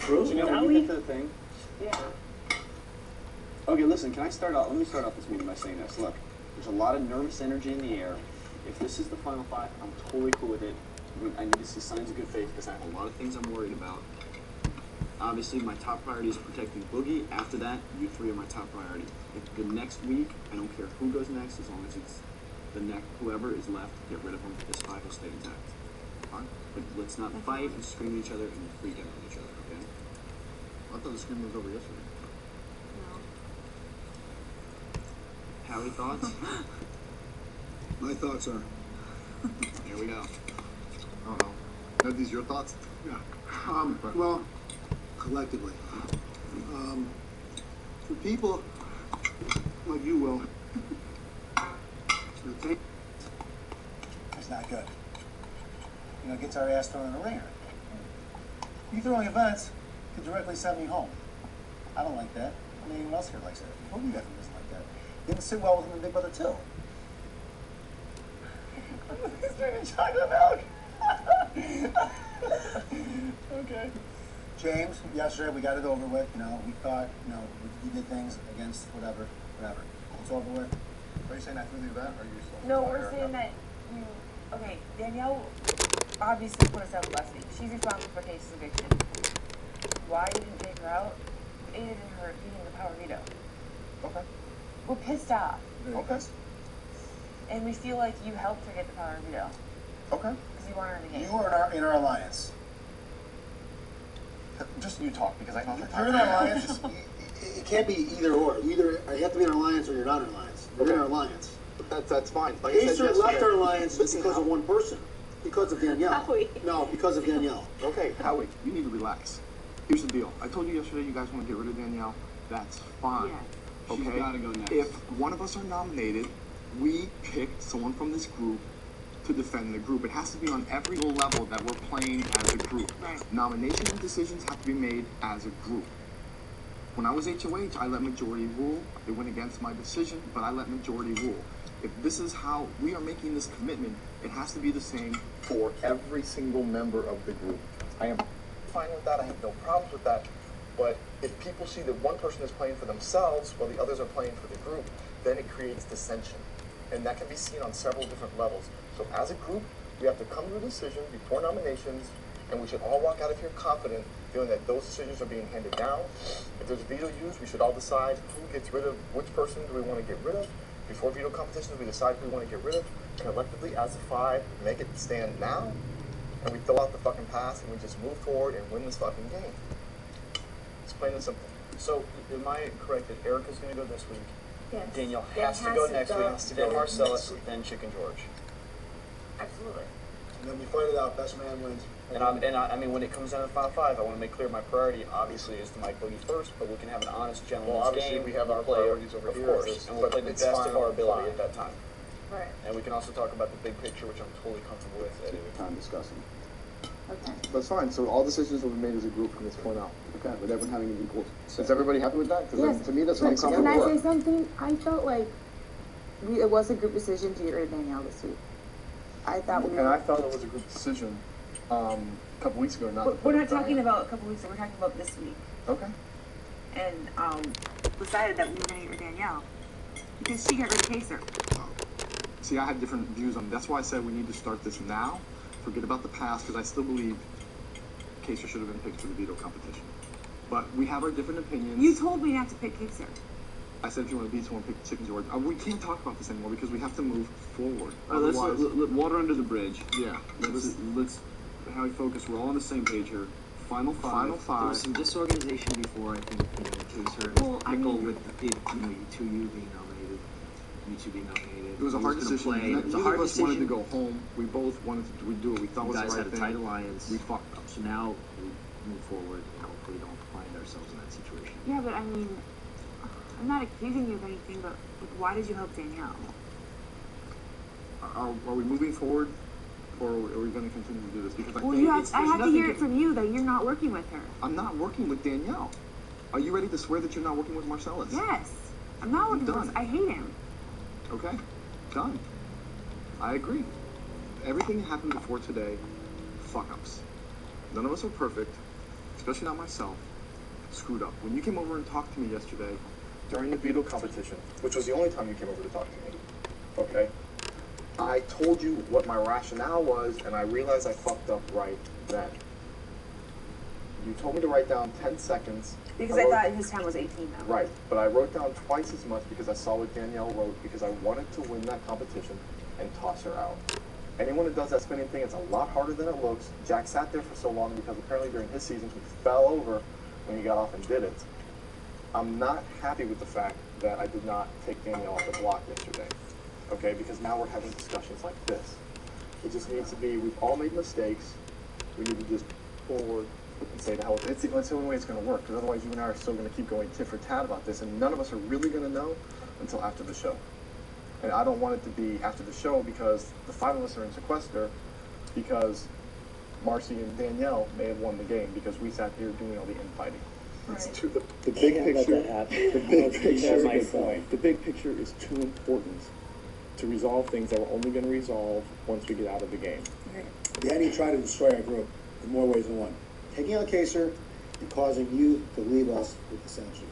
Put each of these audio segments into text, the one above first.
True. Janelle, when you get to the thing. Yeah. Okay, listen, can I start out? Let me start off this meeting by saying this. Look, there's a lot of nervous energy in the air. If this is the final five, I'm totally cool with it. I need to see signs of good faith because I have a lot of things I'm worried about. Obviously, my top priority is protecting Boogie. After that, you three are my top priority. If the next week, I don't care who goes next, as long as it's whoever is left, get rid of them. This five will stay intact. Fine? But let's not fight and scream at each other and freak out on each other, okay? I thought the scream was over yesterday. No. Howie, thoughts? My thoughts are. Here we go. I don't know. Are these your thoughts? Yeah. Well, collectively. For people like you, Will, it's not good. You know, gets our ass thrown in the ringer. You throwing events can directly send me home. I don't like that. I mean, anyone else here likes that? Who do you guys doesn't like that? Didn't sit well with him in Big Brother 2. He's drinking chocolate milk. Okay. James, yesterday we got it over with. You know, we thought, you know, we did things against whatever. It's over with. Are you saying I threw the event, or are you still? No, we're saying that you. Okay, Danielle obviously put us out last week. She's responsible for Casey's eviction. Why you didn't take her out? You aided in her getting the power veto. Okay. We're pissed off. Okay. And we feel like you helped her get the power veto. Okay. Because you want her in the game. You are in our alliance. Just you talk, because I know the You're in our alliance. It can't be either or. Either you have to be in our alliance or you're not in our alliance. You're in our alliance. That's fine. Like I said Acer yesterday, left our alliance because of one person. Because of Danielle. Howie. No, because of Danielle. Okay. Howie, you need to relax. Here's the deal. I told you yesterday you guys want to get rid of Danielle. That's fine. Yeah. Okay? She's gotta go next. If one of us are nominated, we picked someone from this group to defend the group. It has to be on every level that we're playing as a group. Right. Nomination and decisions have to be made as a group. When I was HOH, I let majority rule. It went against my decision, but I let majority rule. If this is how we are making this commitment, it has to be the same for every single member of the group. I am fine with that. I have no problems with that. But if people see that one person is playing for themselves while the others are playing for the group, then it creates dissension. And that can be seen on several different levels. So as a group, we have to come to a decision before nominations, and we should all walk out of here confident, feeling that those decisions are being handed down. If there's a veto used, we should all decide who gets rid of which person do we want to get rid of. Before veto competitions, we decide who we want to get rid of. Collectively, as a five, make it stand now, and we fill out the fucking pass, and we just move forward and win this fucking game. It's plain and simple. So, am I correct that Erica's going to go this week? Yes. Danielle Dan has to go next go. week, then Marcellus, then Chicken George. Absolutely. And then we fight it out. Best man wins. And I mean, when it comes down to the final five, I want to make clear my priority obviously is to Mike Boogie first, but we can have an honest gentleman's Well, obviously game. we have our play, priorities over of here, course, and we'll play the it's best of final our ability five. at that time. Right. And we can also talk about the big picture, which I'm totally comfortable with at any time discussing. Okay. That's fine. So all decisions will be made as a group from this point out. Okay, with everyone having an equal. Is everybody happy with that? Because Yes. to me, that's what I'm But comfortable can I say with. something? I felt like it was a group decision to get rid of Danielle this week. I thought we And I thought it was a group decision a couple weeks ago. We're not talking about a couple weeks ago, we're talking about this week. Okay. And decided that we were going to get rid of Danielle. Because she got rid of Kaser. See, I had different views on. That's why I said we need to start this now. Forget about the past, because I still believe Kaser should have been picked for the veto competition. But we have our different opinions. You told me not to pick Kaser. I said if you want to beat someone, pick Chicken George. We can't talk about this anymore because we have to move forward. Well, let's Otherwise, let water under the bridge. yeah. Let's how we focus. We're all on the same page here. Final five. Final five. There was some disorganization before, I think, in the case her Well, I pickle mean- with the, you two being nominated, you two being nominated. It was a hard decision. It was a Neither hard of us wanted to decision. go home. We both wanted to do what we thought You was the guys right had a thing. tight alliance. We fucked up. So now we move forward and hopefully don't find ourselves in that situation. Yeah, but I mean, I'm not accusing you of anything, but like, why did you help Danielle? Are we moving forward, or are we going to continue to do this? Because I Well, think I had to hear it from you that you're not working with her. I'm not working with Danielle. Are you ready to swear that you're not working with Marcellus? Yes. I'm not working with Done. her. I hate him. Okay, done. I agree. Everything that happened before today, fuck ups. None of us are perfect. especially not myself, screwed up. When you came over and talked to me yesterday during the veto competition, which was the only time you came over to talk to me, okay? I told you what my rationale was, and I realized I fucked up right then. You told me to write down 10 seconds. Because I thought his time was 18 now. Right, but I wrote down twice as much because I saw what Danielle wrote, because I wanted to win that competition and toss her out. Anyone that does that spinning thing, it's a lot harder than it looks. Jack sat there for so long because apparently during his seasons he fell over when he got off and did it. I'm not happy with the fact that I did not take Danielle off the block yesterday. Okay, because now we're having discussions like this. It just needs to be, we've all made mistakes. We need to just forward and say to hell with it. It's the only way it's going to work, because otherwise you and I are still going to keep going tit for tat about this, and none of us are really going to know until after the show. And I don't want it to be after the show because the finalists are in sequester, because Marcy and Danielle may have won the game because we sat here doing all the infighting. Right. The big picture. The big picture is too important to resolve things that we're only going to resolve once we get out of the game. Danny tried to destroy our group in more ways than one. Taking out Kaser and causing you to leave us with the sanction.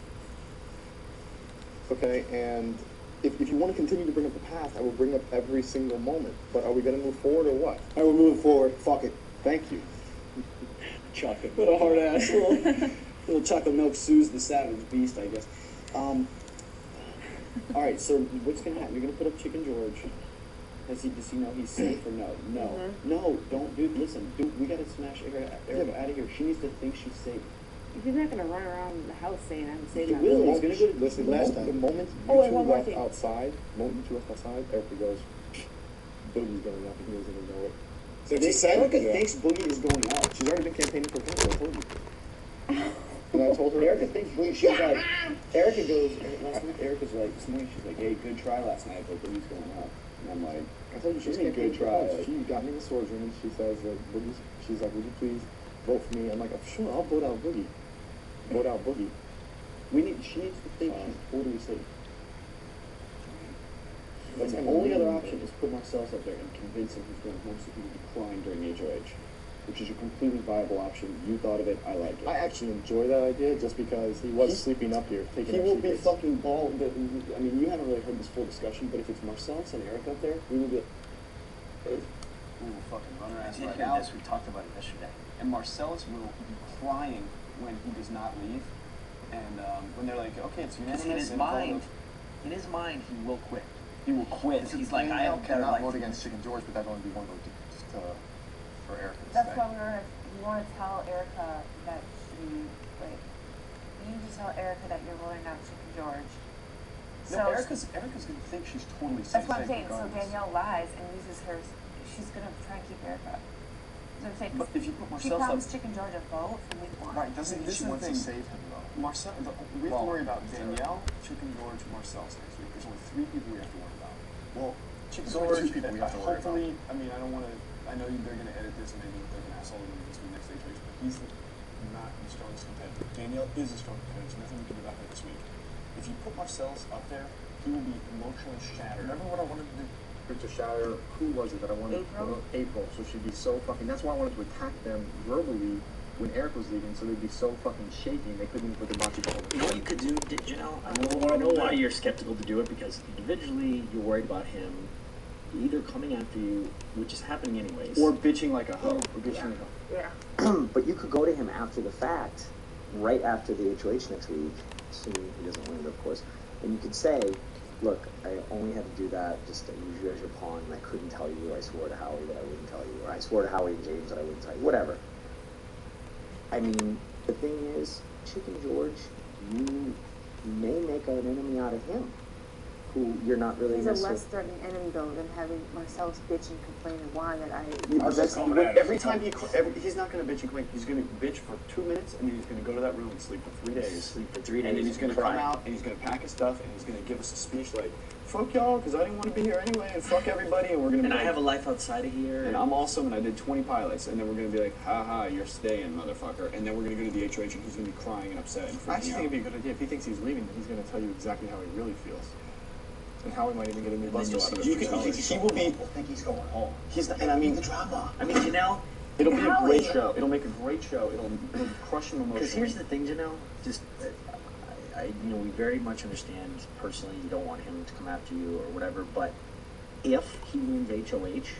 Okay, and if you want to continue to bring up the past, I will bring up every single moment. But are we going to move forward or what? I will move forward. Fuck it. Thank you. Chocolate. What a hard ass little chocolate milk Sue's the savage beast, I guess. All right, so what's gonna happen? You're gonna put up Chicken George. Does he know he's safe or no? No, no, don't, dude. Listen, dude, we gotta smash Erica out of here. She needs to think she's safe. He's not gonna run around the house saying I'm safe. He will. He's gonna go to listen. The moment you two left outside, Erica goes, Boogie's going up, and he doesn't even know it. Erica thinks Boogie is going out. She's already been campaigning for president. I told you. And I told her, Erica thinks Boogie. She's like, Erica goes. Last night, Erica's like, this morning she's like, hey, good try last night, but Boogie's going out. And I'm like, I told you she's a good try. She got me in the storage room and she says, Boogie, she's like, would you please vote for me? I'm like, oh, sure, I'll vote out Boogie. Vote out Boogie. She needs to think she's totally safe. That's the only other option is put Marcel's up there and convince him he's going home so he can be crying during HOH, which is a completely viable option. You thought of it, I like it. I actually enjoy that idea just because he was sleeping up here, taking. He will be fucking bald. I mean, you haven't really heard this full discussion, but if it's Marcel's and Eric up there, we will be. We will fucking run our ass right now. We talked about it yesterday. And Marcellus will be crying when he does not leave, and when they're like, okay, it's unanimous. In his mind, he will quit. He will quit. He's like, I don't care. Not vote against Chicken George, but that'd only be one vote for Erica. That's why we want to tell Erica that you need to tell Erica that you're rolling out Chicken George. No, Erica's gonna think she's totally safe. That's what I'm saying. So Danielle lies and uses her. She's gonna try and keep Erica. So I'm saying, but if you put she Marcel's promised Chicken George a vote from week 1. Right, doesn't she wants to save him though? Marcel, we have to worry about Danielle, Chicken George, Marcel's next week. There's only 3 people we have to worry about. Well, Chicken George, George, 2 people we have to worry about. Hopefully, I mean, I don't want to. I know they're going to edit this and maybe they're going to asshole him this week next HOH, but he's not the strongest competitor. Danielle is a strong competitor. There's nothing we can do about that this week. If you put Marcel's up there, he will be emotionally shattered. Remember what I wanted to do? To shatter, who was it that I wanted? April. So she'd be so fucking. That's why I wanted to attack them verbally when Eric was leaving, so they'd be so fucking shaking they couldn't even put the bocce ball. You know what you could do, Janelle? I know why you're skeptical to do it, because individually you're worried about him either coming after you, which is happening anyways, or bitching like a hoe. Yeah. But you could go to him after the fact, right after the HOH next week, assuming he doesn't win it, of course, and you could say, look, I only had to do that just to use you as your pawn, and I couldn't tell you, or I swore to Howie that I wouldn't tell you, or I swore to Howie and James that I wouldn't tell you, whatever. I mean, the thing is, Chicken George, you may make an enemy out of him, who you're not really. He's a less threatening enemy though than having Marcel's bitch and complain and whine that I. Every time he's not going to bitch and complain. He's going to bitch for 2 minutes, and then he's going to go to that room and sleep for 3 days. And then he's going to come out and he's going to pack his stuff and he's going to give us a speech like, "Fuck y'all, because I didn't want to be here anyway, and fuck everybody, and we're going to." And I have a life outside of here. And I'm awesome, and I did 20 pilots, and then we're going to be like, "Ha, you're staying, motherfucker." And then we're going to go to the HOH, and he's going to be crying and upset and freaking I actually out. think it'd be a good idea if he thinks he's leaving. He's going to tell you exactly how he really feels. And how he might even get a new bus out of it. He will be. People think he's going home. He's not, and I mean the drama. I mean, Janelle, It'll be a Howie. great show. It'll make a great show. It'll crush him emotionally. Because here's the thing, Janelle. Just, we very much understand personally you don't want him to come after you or whatever. But if he wins HOH,